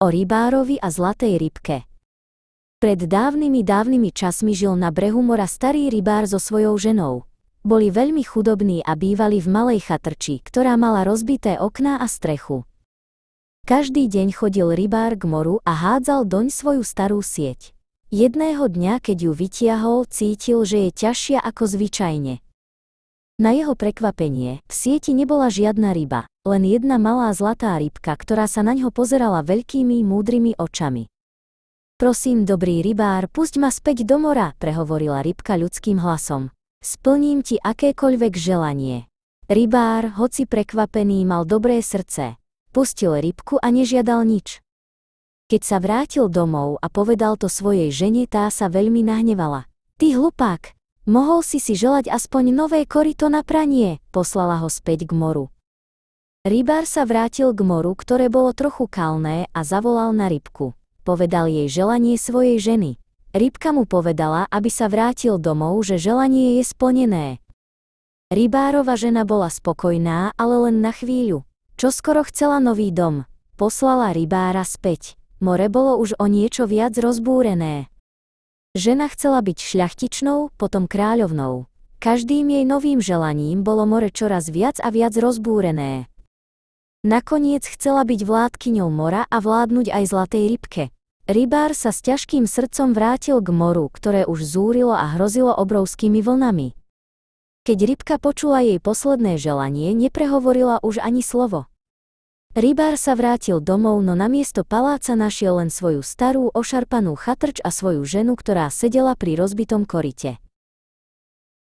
O rybárovi a zlatej rybke. Pred dávnymi časmi žil na brehu mora starý rybár so svojou ženou. Boli veľmi chudobní a bývali v malej chatrči, ktorá mala rozbité okná a strechu. Každý deň chodil rybár k moru a hádzal doň svoju starú sieť. Jedného dňa, keď ju vytiahol, cítil, že je ťažšia ako zvyčajne. Na jeho prekvapenie, v sieti nebola žiadna ryba, len jedna malá zlatá rybka, ktorá sa naňho pozerala veľkými múdrymi očami. Prosím, dobrý rybár, pusť ma späť do mora, prehovorila rybka ľudským hlasom. Splním ti akékoľvek želanie. Rybár, hoci prekvapený, mal dobré srdce. Pustil rybku a nežiadal nič. Keď sa vrátil domov a povedal to svojej žene, tá sa veľmi nahnevala. Ty hlupák! Mohol si želať aspoň nové koryto na pranie, poslala ho späť k moru. Rybár sa vrátil k moru, ktoré bolo trochu kalné, a zavolal na rybku. Povedal jej želanie svojej ženy. Rybka mu povedala, aby sa vrátil domov, že želanie je splnené. Rybárova žena bola spokojná, ale len na chvíľu. Čoskoro chcela nový dom. Poslala rybára späť. More bolo už o niečo viac rozbúrené. Žena chcela byť šľachtičnou, potom kráľovnou. Každým jej novým želaním bolo more čoraz viac a viac rozbúrené. Nakoniec chcela byť vládkyňou mora a vládnuť aj zlatej rybke. Rybár sa s ťažkým srdcom vrátil k moru, ktoré už zúrilo a hrozilo obrovskými vlnami. Keď rybka počula jej posledné želanie, neprehovorila už ani slovo. Rybár sa vrátil domov, no namiesto paláca našiel len svoju starú ošarpanú chatrč a svoju ženu, ktorá sedela pri rozbitom koryte.